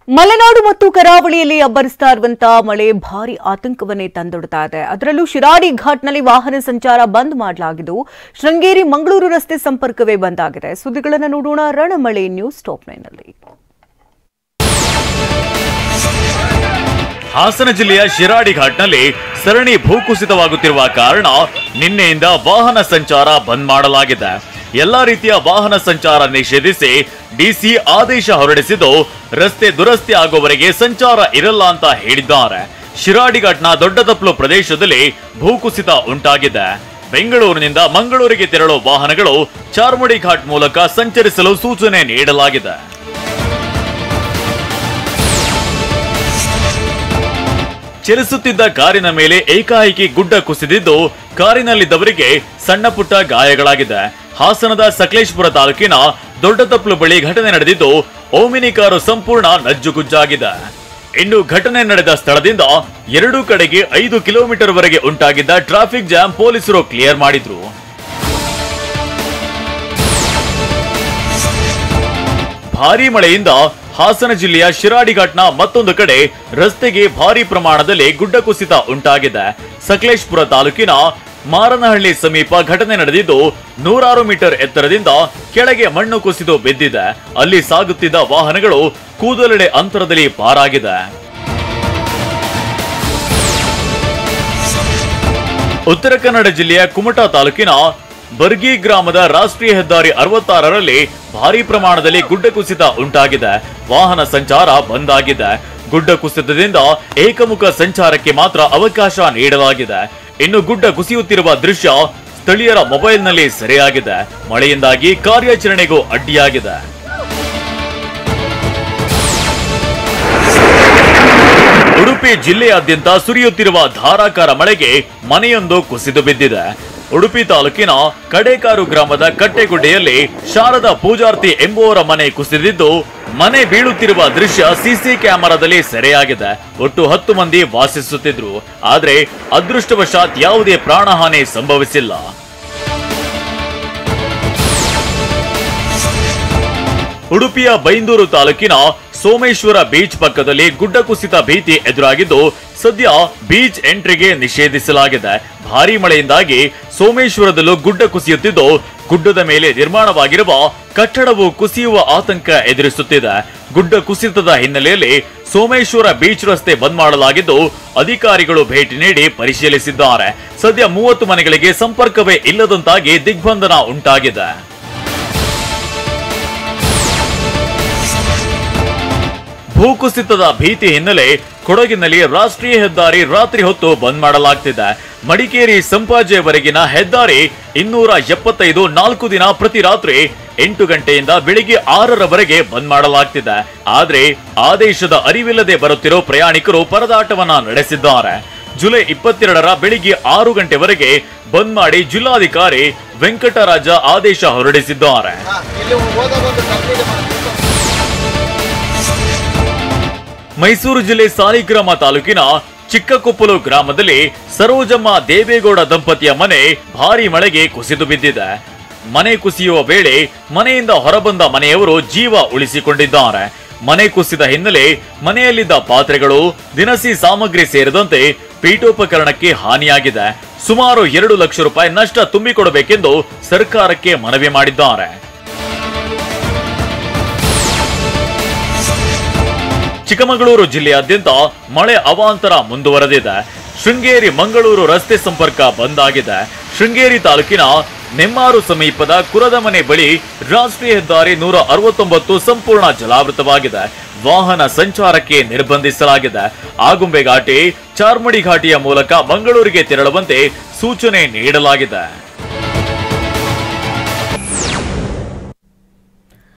ಮಲೆನಾಡು ಮತ್ತು ಕರಾವಳಿಯಲ್ಲಿ ಅಬ್ಬರಿಸ್ತಾ ಇರುವಂತಹ ಮಳೆ ಭಾರಿ ಆತಂಕವನ್ನೇ ತಂದೊಡ್ತಾ ಇದೆ. ಅದರಲ್ಲೂ ಶಿರಾಡಿ ಘಾಟ್ನಲ್ಲಿ ವಾಹನ ಸಂಚಾರ ಬಂದ್ ಮಾಡಲಾಗಿದ್ದು ಶೃಂಗೇರಿ ಮಂಗಳೂರು ರಸ್ತೆ ಸಂಪರ್ಕವೇ ಬಂದ್ ಆಗಿದೆ. ಸುದ್ದಿಗಳನ್ನು ನೋಡೋಣ ರಣಮಳೆ ನ್ಯೂಸ್ ಟಾಪ್ 9 ನಲ್ಲಿ. ಹಾಸನ ಜಿಲ್ಲೆಯ ಶಿರಾಡಿ ಘಾಟ್ನಲ್ಲಿ ಸರಣಿ ಭೂಕುಸಿತವಾಗುತ್ತಿರುವ ಕಾರಣ ನಿನ್ನೆಯಿಂದ ವಾಹನ ಸಂಚಾರ ಬಂದ್ ಮಾಡಲಾಗಿದೆ. ಎಲ್ಲಾ ರೀತಿಯ ವಾಹನ ಸಂಚಾರ ನಿಷೇಧಿಸಿ ಡಿಸಿ ಆದೇಶ ಹೊರಡಿಸಿದ್ದು ರಸ್ತೆ ದುರಸ್ತಿ ಆಗುವವರೆಗೆ ಸಂಚಾರ ಇರಲ್ಲ ಅಂತ ಹೇಳಿದ್ದಾರೆ. ಶಿರಾಡಿ ಘಾಟ್ನ ದೊಡ್ಡತಪ್ಲು ಪ್ರದೇಶದಲ್ಲಿ ಭೂಕುಸಿತ ಉಂಟಾಗಿದೆ. ಬೆಂಗಳೂರಿನಿಂದ ಮಂಗಳೂರಿಗೆ ತೆರಳುವ ವಾಹನಗಳು ಚಾರ್ಮುಡಿ ಘಾಟ್ ಮೂಲಕ ಸಂಚರಿಸಲು ಸೂಚನೆ ನೀಡಲಾಗಿದೆ. ಚಲಿಸುತ್ತಿದ್ದ ಕಾರಿನ ಮೇಲೆ ಏಕಾಏಕಿ ಗುಡ್ಡ ಕುಸಿದಿದ್ದು ಕಾರಿನಲ್ಲಿದ್ದವರಿಗೆ ಸಣ್ಣ ಪುಟ್ಟ ಗಾಯಗಳಾಗಿದೆ. ಹಾಸನದ ಸಕಲೇಶಪುರ ತಾಲೂಕಿನ ದೊಡ್ಡತಪ್ಲು ಬಳಿ ಘಟನೆ ನಡೆದಿದ್ದು ಓಮಿನಿ ಕಾರು ಸಂಪೂರ್ಣ ನಜ್ಜುಗುಜ್ಜಾಗಿದೆ. ಇನ್ನು ಘಟನೆ ನಡೆದ ಸ್ಥಳದಿಂದ ಎರಡೂ ಕಡೆಗೆ 5 ಕಿಲೋಮೀಟರ್ ವರೆಗೆ ಉಂಟಾಗಿದ್ದ ಟ್ರಾಫಿಕ್ ಜಾಮ್ ಪೊಲೀಸರು ಕ್ಲಿಯರ್ ಮಾಡಿದ್ರು. ಭಾರೀ ಮಳೆಯಿಂದ ಹಾಸನ ಜಿಲ್ಲೆಯ ಶಿರಾಡಿ ಘಾಟ್ನ ಮತ್ತೊಂದು ಕಡೆ ರಸ್ತೆಗೆ ಭಾರಿ ಪ್ರಮಾಣದಲ್ಲಿ ಗುಡ್ಡ ಕುಸಿತ ಉಂಟಾಗಿದೆ. ಸಕಲೇಶಪುರ ತಾಲೂಕಿನ ಮಾರನಹಳ್ಳಿ ಸಮೀಪ ಘಟನೆ ನಡೆದಿದ್ದು 100 ಮೀಟರ್ ಎತ್ತರದಿಂದ ಕೆಳಗೆ ಮಣ್ಣು ಕುಸಿದು ಬಿದ್ದಿದೆ. ಅಲ್ಲಿ ಸಾಗುತ್ತಿದ್ದ ವಾಹನಗಳು ಕೂದಲೆಡೆ ಅಂತರದಲ್ಲಿ ಪಾರಾಗಿದೆ. ಉತ್ತರ ಕನ್ನಡ ಜಿಲ್ಲೆಯ ಕುಮಟಾ ತಾಲೂಕಿನ ಬರ್ಗಿ ಗ್ರಾಮದ ರಾಷ್ಟ್ರೀಯ ಹೆದ್ದಾರಿ 66ರಲ್ಲಿ ಭಾರಿ ಪ್ರಮಾಣದಲ್ಲಿ ಗುಡ್ಡ ಕುಸಿತ ಉಂಟಾಗಿದೆ. ವಾಹನ ಸಂಚಾರ ಬಂದ್ ಆಗಿದೆ. ಗುಡ್ಡ ಕುಸಿತದಿಂದ ಏಕಮುಖ ಸಂಚಾರಕ್ಕೆ ಮಾತ್ರ ಅವಕಾಶ ನೀಡಲಾಗಿದೆ. ಇನ್ನು ಗುಡ್ಡ ಕುಸಿಯುತ್ತಿರುವ ದೃಶ್ಯ ಸ್ಥಳೀಯರ ಮೊಬೈಲ್ನಲ್ಲಿ ಸೆರೆಯಾಗಿದೆ. ಮಳೆಯಿಂದಾಗಿ ಕಾರ್ಯಾಚರಣೆಗೂ ಅಡ್ಡಿಯಾಗಿದೆ. ಉಡುಪಿ ಜಿಲ್ಲೆಯಾದ್ಯಂತ ಸುರಿಯುತ್ತಿರುವ ಧಾರಾಕಾರ ಮಳೆಗೆ ಮನೆಯೊಂದು ಕುಸಿದು ಬಿದ್ದಿದೆ. ಉಡುಪಿ ತಾಲೂಕಿನ ಕಡೇಕಾರು ಗ್ರಾಮದ ಕಟ್ಟೆಗುಡ್ಡೆಯಲ್ಲಿ ಶಾರದಾ ಪೂಜಾರ್ತಿ ಎಂಬುವರ ಮನೆ ಕುಸಿದಿದ್ದು ಮನೆ ಬೀಳುತ್ತಿರುವ ದೃಶ್ಯ ಸಿಸಿ ಕ್ಯಾಮೆರಾದಲ್ಲಿ ಸೆರೆಯಾಗಿದೆ. ಒಟ್ಟು 10 ಮಂದಿ ವಾಸಿಸುತ್ತಿದ್ರು. ಆದ್ರೆ ಅದೃಷ್ಟವಶಾತ್ ಯಾವುದೇ ಪ್ರಾಣಹಾನಿ ಸಂಭವಿಸಿಲ್ಲ. ಉಡುಪಿಯ ಬೈಂದೂರು ತಾಲೂಕಿನ ಸೋಮೇಶ್ವರ ಬೀಚ್ ಪಕ್ಕದಲ್ಲಿ ಗುಡ್ಡ ಕುಸಿತ ಭೀತಿ ಎದುರಾಗಿದ್ದು ಸದ್ಯ ಬೀಚ್ ಎಂಟ್ರಿಗೆ ನಿಷೇಧಿಸಲಾಗಿದೆ. ಭಾರೀ ಮಳೆಯಿಂದಾಗಿ ಸೋಮೇಶ್ವರದಲ್ಲೂ ಗುಡ್ಡ ಕುಸಿಯುತ್ತಿದ್ದು ಗುಡ್ಡದ ಮೇಲೆ ನಿರ್ಮಾಣವಾಗಿರುವ ಕಟ್ಟಡವು ಕುಸಿಯುವ ಆತಂಕ ಎದುರಿಸುತ್ತಿದೆ. ಗುಡ್ಡ ಕುಸಿತದ ಹಿನ್ನೆಲೆಯಲ್ಲಿ ಸೋಮೇಶ್ವರ ಬೀಚ್ ರಸ್ತೆ ಬಂದ್ ಮಾಡಲಾಗಿದ್ದು ಅಧಿಕಾರಿಗಳು ಭೇಟಿ ನೀಡಿ ಪರಿಶೀಲಿಸಿದ್ದಾರೆ. ಸದ್ಯ 30 ಮನೆಗಳಿಗೆ ಸಂಪರ್ಕವೇ ಇಲ್ಲದಂತಾಗಿ ದಿಗ್ಬಂಧನ ಉಂಟಾಗಿದೆ. ಭೂಕುಸಿತದ ಭೀತಿ ಹಿನ್ನೆಲೆ ಕೊಡಗಿನಲ್ಲಿ ರಾಷ್ಟ್ರೀಯ ಹೆದ್ದಾರಿ ರಾತ್ರಿ ಹೊತ್ತು ಬಂದ್ ಮಾಡಲಾಗ್ತಿದೆ. ಮಡಿಕೇರಿ ಸಂಪಾಜೆವರೆಗಿನ ಹೆದ್ದಾರಿ 275 4 ದಿನ ಪ್ರತಿ ರಾತ್ರಿ 8 ಗಂಟೆಯಿಂದ ಬೆಳಿಗ್ಗೆ 6ರವರೆಗೆ ಬಂದ್ ಮಾಡಲಾಗ್ತಿದೆ. ಆದ್ರೆ ಆದೇಶದ ಅರಿವಿಲ್ಲದೆ ಬರುತ್ತಿರೋ ಪ್ರಯಾಣಿಕರು ಪರದಾಟವನ್ನ ನಡೆಸಿದ್ದಾರೆ. ಜುಲೈ 22ರ ಬೆಳಿಗ್ಗೆ 6 ಗಂಟೆವರೆಗೆ ಬಂದ್ ಮಾಡಿ ಜಿಲ್ಲಾಧಿಕಾರಿ ವೆಂಕಟರಾಜ ಆದೇಶ ಹೊರಡಿಸಿದ್ದಾರೆ. ಮೈಸೂರು ಜಿಲ್ಲೆ ಸಾಲಿಗ್ರಾಮ ತಾಲೂಕಿನ ಚಿಕ್ಕಕೊಪ್ಪಲು ಗ್ರಾಮದಲ್ಲಿ ಸರೋಜಮ್ಮ ದೇವೇಗೌಡ ದಂಪತಿಯ ಮನೆ ಭಾರಿ ಮಳೆಗೆ ಕುಸಿದು ಬಿದ್ದಿದೆ. ಮನೆ ಕುಸಿಯುವ ವೇಳೆ ಮನೆಯಿಂದ ಹೊರಬಂದ ಮನೆಯವರು ಜೀವ ಉಳಿಸಿಕೊಂಡಿದ್ದಾರೆ. ಮನೆ ಕುಸಿದ ಹಿನ್ನೆಲೆ ಮನೆಯಲ್ಲಿದ್ದ ಪಾತ್ರೆಗಳು, ದಿನಸಿ ಸಾಮಗ್ರಿ ಸೇರಿದಂತೆ ಪೀಠೋಪಕರಣಕ್ಕೆ ಹಾನಿಯಾಗಿದೆ. ಸುಮಾರು 2 ಲಕ್ಷ ರೂಪಾಯಿ ನಷ್ಟ ತುಂಬಿಕೊಡಬೇಕೆಂದು ಸರ್ಕಾರಕ್ಕೆ ಮನವಿ ಮಾಡಿದ್ದಾರೆ. ಚಿಕ್ಕಮಗಳೂರು ಜಿಲ್ಲೆಯಾದ್ಯಂತ ಮಳೆ ಅವಾಂತರ ಮುಂದುವರೆದಿದೆ. ಶೃಂಗೇರಿ ಮಂಗಳೂರು ರಸ್ತೆ ಸಂಪರ್ಕ ಬಂದ್ ಆಗಿದೆ. ಶೃಂಗೇರಿ ತಾಲೂಕಿನ ನೆಮ್ಮಾರು ಸಮೀಪದ ಕುರದಮನೆ ಬಳಿ ರಾಷ್ಟ್ರೀಯ ಹೆದ್ದಾರಿ 169 ಸಂಪೂರ್ಣ ಜಲಾವೃತವಾಗಿದೆ. ವಾಹನ ಸಂಚಾರಕ್ಕೆ ನಿರ್ಬಂಧಿಸಲಾಗಿದೆ. ಆಗುಂಬೆ ಘಾಟಿ, ಚಾರ್ಮುಡಿ ಘಾಟಿಯ ಮೂಲಕ ಮಂಗಳೂರಿಗೆ ತೆರಳುವಂತೆ ಸೂಚನೆ ನೀಡಲಾಗಿದೆ.